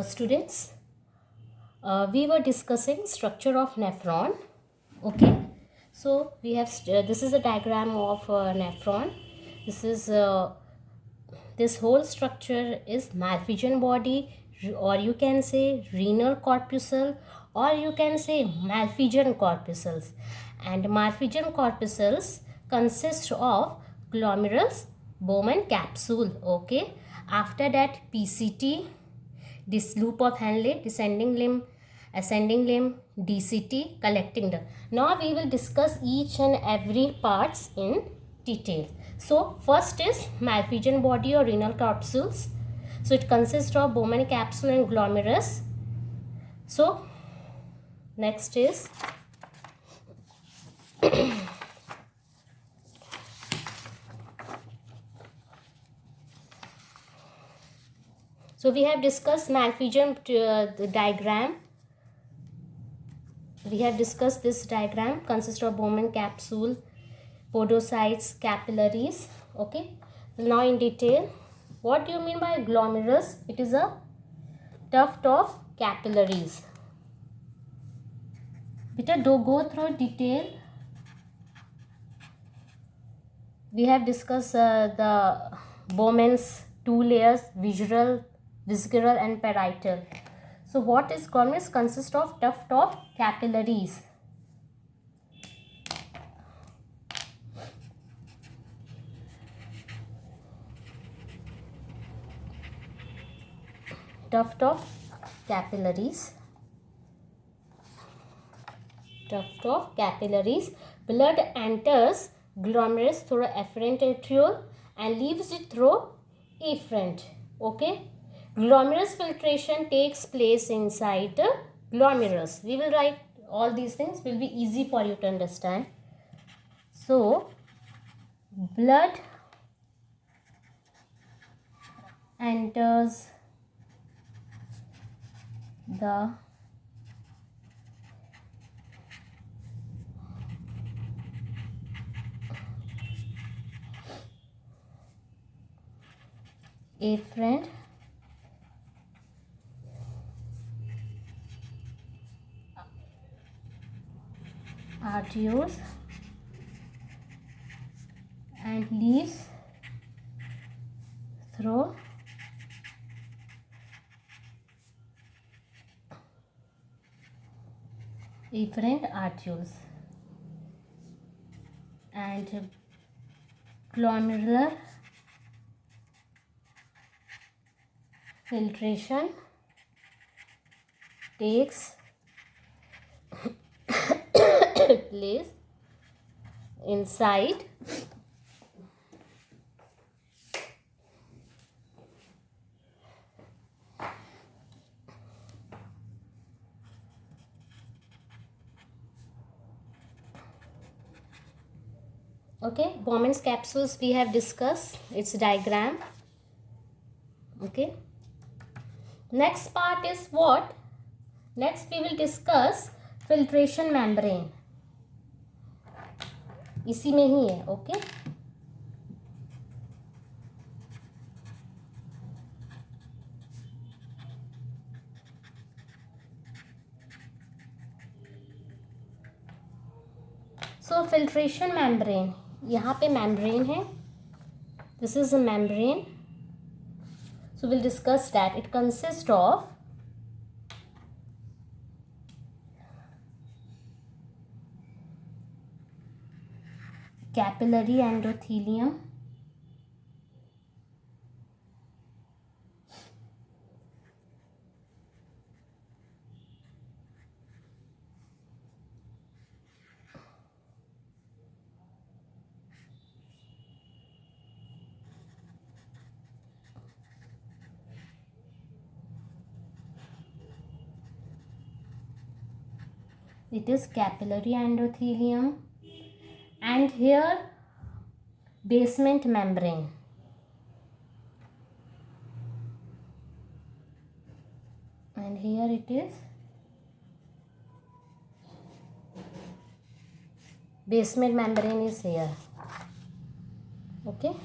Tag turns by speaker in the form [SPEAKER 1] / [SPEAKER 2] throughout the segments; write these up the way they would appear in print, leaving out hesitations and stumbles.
[SPEAKER 1] Students, we were discussing structure of nephron. Okay, so we have this is a diagram of nephron. This is this whole structure is Malpighian body, or you can say renal corpuscle, or you can say Malpighian corpuscles. And Malpighian corpuscles consist of glomerulus, Bowman capsule. Okay, after that PCT, this loop of Henle, descending limb, ascending limb, DCT, collecting duct. Now we will discuss each and every parts in detail. So first is Malpighian body or renal capsules. So it consists of Bowman capsule and glomerulus. So next is so we have discussed Malpighian the diagram. We have discussed this diagram consists of Bowman capsule, podocytes, capillaries. Okay. Now in detail, what do you mean by glomerulus? It is a tuft of capillaries. Beta, do go through detail. We have discussed the Bowman's two layers, visceral and parietal. So what is glomerulus? Consists of tuft of capillaries. Tuft of capillaries. Tuft of capillaries. Blood enters glomerulus through afferent arteriole and leaves it through efferent. Okay. Glomerulus filtration takes place inside the glomerulus. We will write all these things, will be easy for you to understand. So, blood enters the afferent arterioles and leaves through efferent arterioles, and glomerular filtration takes place inside okay. Bowman's capsules we have discussed its diagram. Okay, next part is what? Next we will discuss filtration membrane. इसी में ही है. Okay, so filtration membrane, यहाँ पे membrane है. This is a membrane. So we'll discuss that. It consists of capillary endothelium, it is capillary endothelium, and here basement membrane. And here it is basement membrane is here. Okay,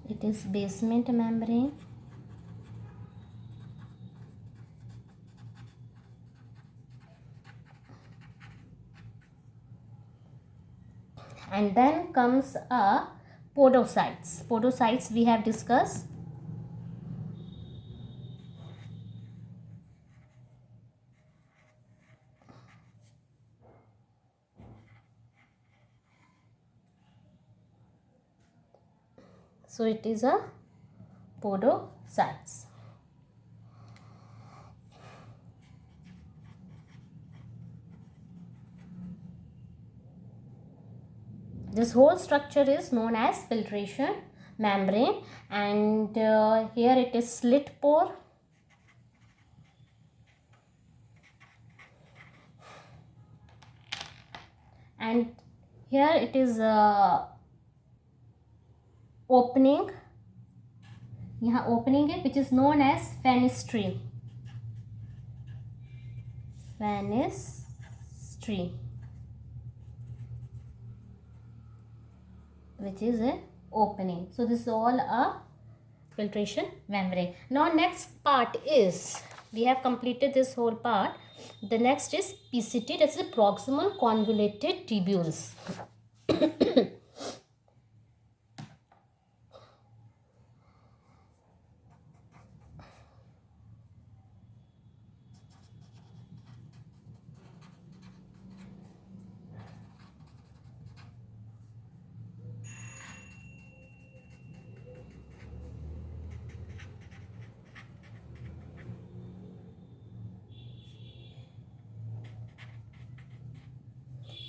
[SPEAKER 1] It is basement membrane. And then comes a podocytes. Podocytes we have discussed. So it is a podocytes. This whole structure is known as filtration membrane, and here it is slit pore. And here it is opening. यहाँ opening है, which is known as fenestrine. Fenestrine, which is a opening. So this is all a filtration membrane. Now next part is, we have completed this whole part. The next is PCT, that's the proximal convoluted tubules.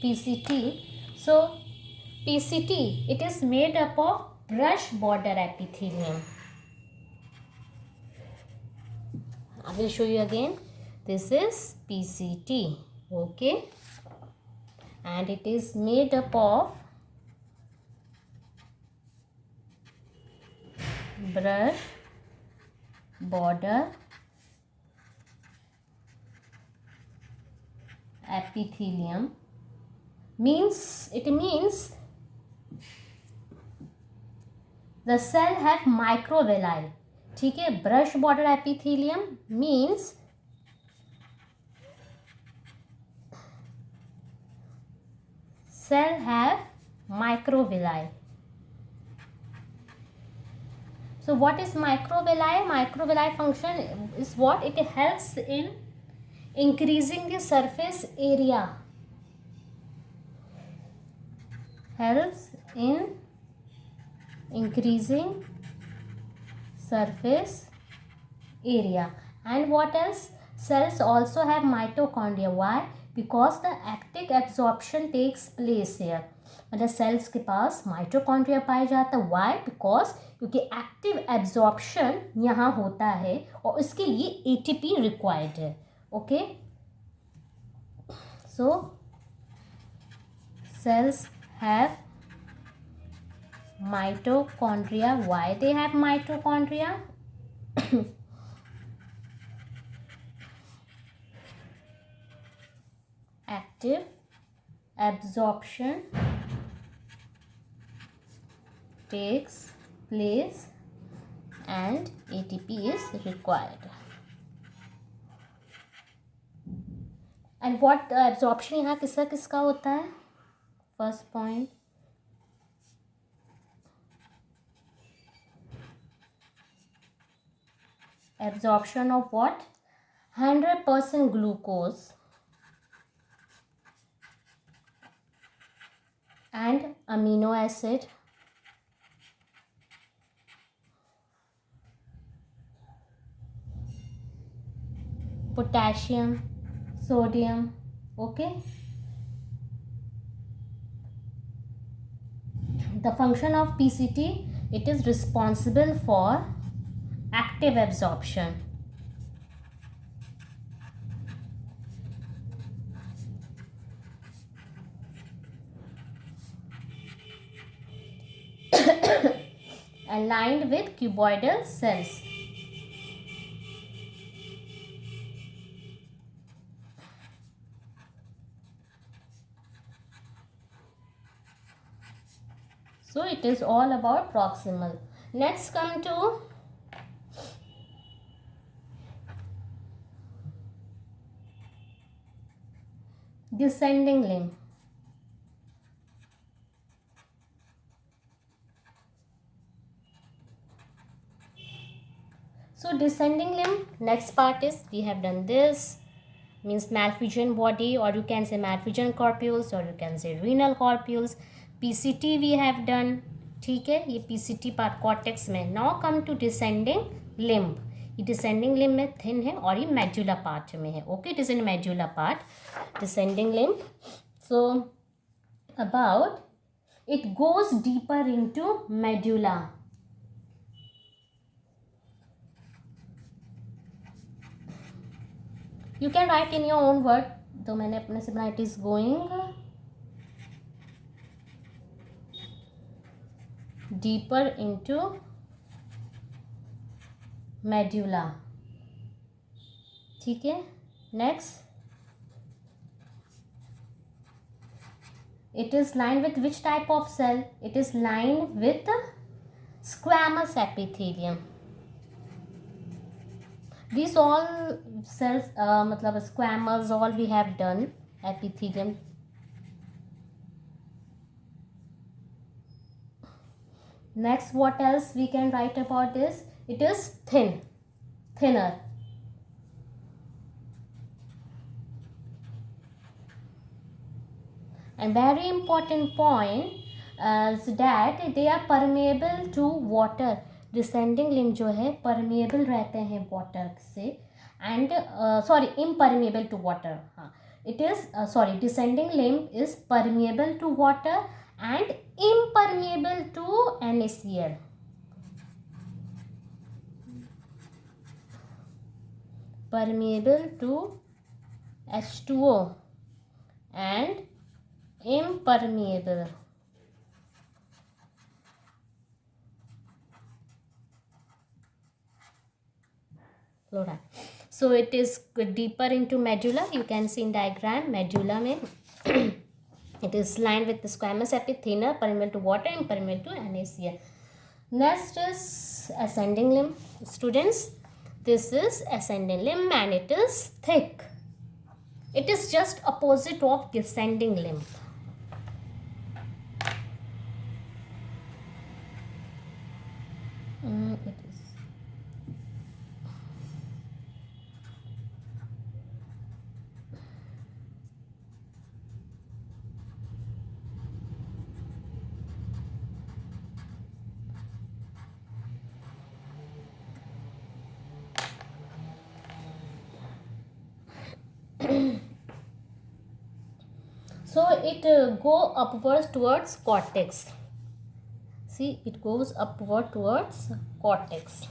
[SPEAKER 1] PCT. So PCT, it is made up of brush border epithelium. I will show you again. This is PCT, okay, and it is made up of brush border epithelium. It means the cell have microvilli. ठीक है, brush border epithelium means cell have microvilli. So what is microvilli? Microvilli function is what? It helps in increasing the surface area. Helps in increasing surface area. And what else? Cells also have mitochondria. Why? Because the active absorption takes place here. मतलब cells के पास mitochondria पाया जाता है. Why? Because क्योंकि active absorption यहाँ होता है और इसके लिए एटीपी रिक्वायर्ड है. Okay, so cells have mitochondria. Why they have mitochondria? Active absorption takes place and ATP is required. And what absorption यहाँ किसका किसका होता है? First point, absorption of what? 100% glucose and amino acid, potassium, sodium. Okay, the function of PCT, it is responsible for active absorption. Aligned with cuboidal cells. So it is all about proximal. Next come to descending limb. So descending limb, next part is, we have done this, means malphizian body, or you can say malphizian corpuscle, or you can say renal corpuscle. PCT we have done, ठीक है, ये PCT part cortex में. Now come to descending limb. ये descending limb में thin है और ये medulla part में है. Okay, it is in medulla part, descending limb. So about it goes deeper into medulla. You can write in your own word, तो मैंने अपने से बनाया, it is going deeper into medulla. ठीक है. Next, it is lined with which type of cell? It is lined with squamous epithelium. These all cells, मतलब squamous, all we have done. Epithelium. Next, what else we can write about this? It is thinner. And very important point is that they are permeable to water. Descending limb जो है permeable रहते हैं water से, and impermeable to water. हाँ, it is descending limb is permeable to water and impermeable to NaCl. Permeable to H2O and impermeable. Flora. So it is deeper into medulla. You can see in diagram medulla में it is lined with the squamous epithelium, permeable to water, impermeable to NaCl. Next is ascending limb. Students, this is ascending limb and it is thick. It is just opposite of descending limb. It is. So it go upwards towards cortex. See, it goes upward towards cortex.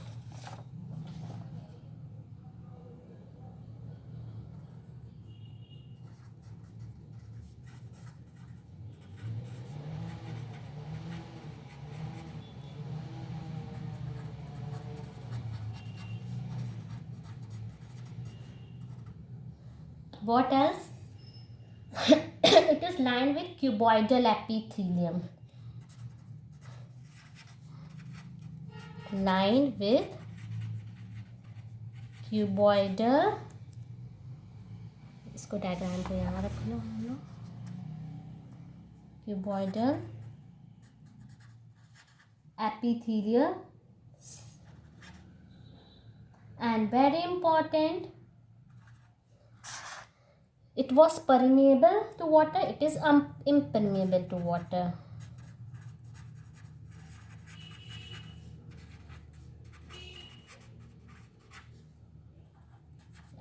[SPEAKER 1] What else? It is lined with cuboidal epithelium. Lined with cuboidal. इसको diagram पे यहाँ रख लो हम लोग. Cuboidal epithelium, and very important, it was permeable to water. It is impermeable to water.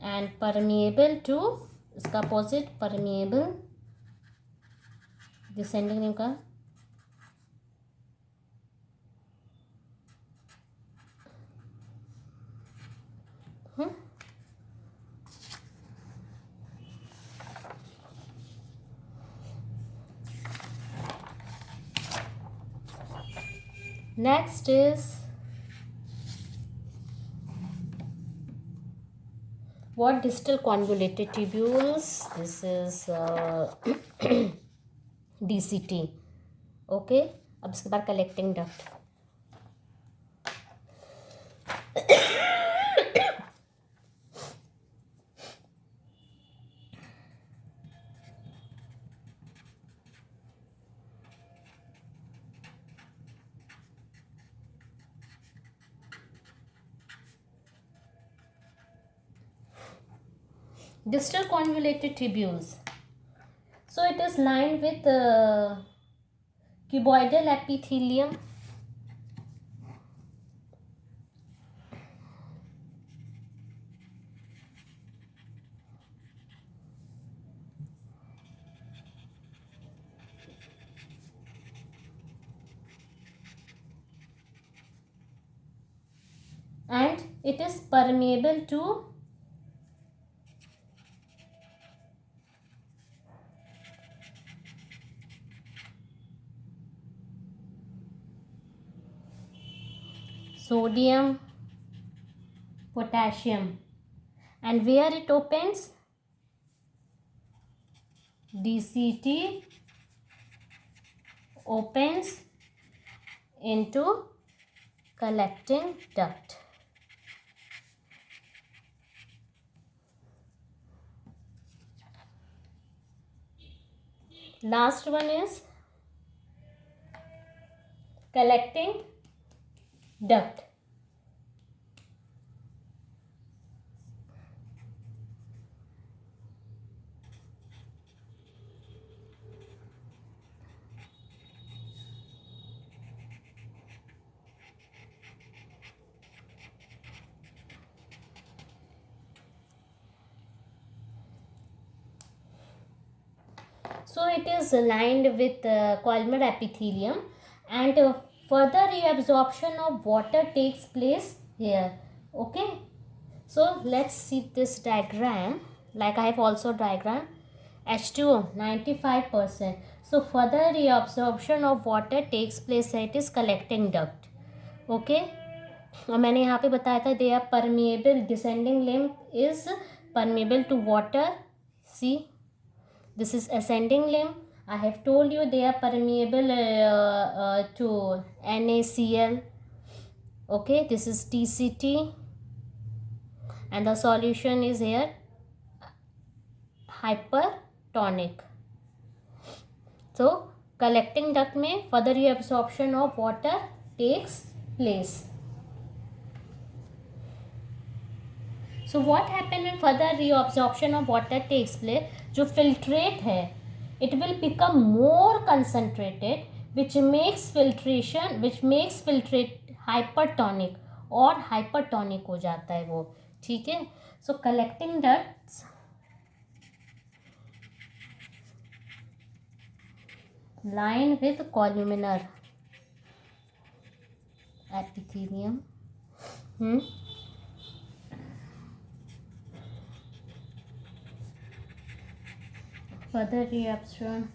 [SPEAKER 1] And permeable to, इसका opposite permeable, descending limb का Next is what? Distal convoluted tubules. This is DCT. Okay, अब इसके बाद collecting duct. Distal convoluted tubules. So it is lined with cuboidal epithelium. And it is permeable to sodium, potassium. And where it opens? DCT opens into collecting duct. Last one is collecting duct. So it is lined with columnar epithelium, and further reabsorption of water takes place here. Okay, so let's see this diagram. Like I have also diagram. H2O 95%. So further reabsorption of water takes place. It is collecting duct. Okay, और मैंने यहाँ पे बताया था they are permeable. Descending limb is permeable to water. See, this is ascending limb. I have told you they are permeable to NaCl. Okay, this is TCT, and the solution is here hypertonic. So collecting duct में further reabsorption of water takes place. So what happens when further reabsorption of water takes place? जो filtrate है, it will become more concentrated, which makes filtrate hypertonic, और hypertonic हो जाता है वो. ठीक है. So collecting ducts lined with columnar epithelium. Further reabsorption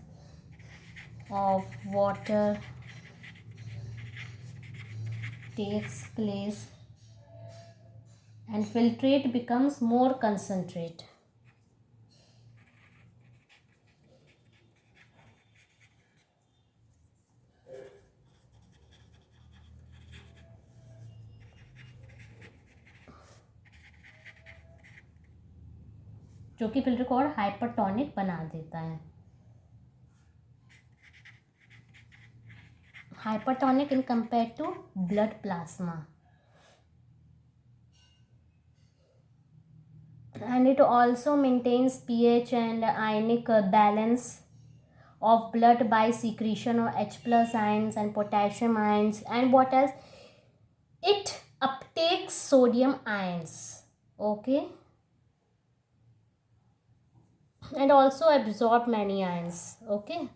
[SPEAKER 1] of water takes place and filtrate becomes more concentrate. जो कि फिल्टर को और हाइपरटोनिक बना देता है. Hypertonic in compared to blood plasma. And it also maintains pH and ionic balance of blood by secretion of H plus ions and potassium ions. And what else? It uptakes sodium ions. Okay. And also absorb many ions. Okay.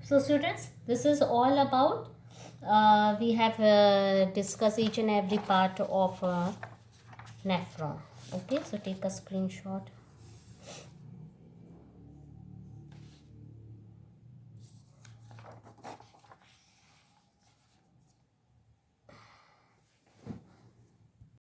[SPEAKER 1] So students, this is all about we have discussed each and every part of nephron. Okay, so take a screenshot.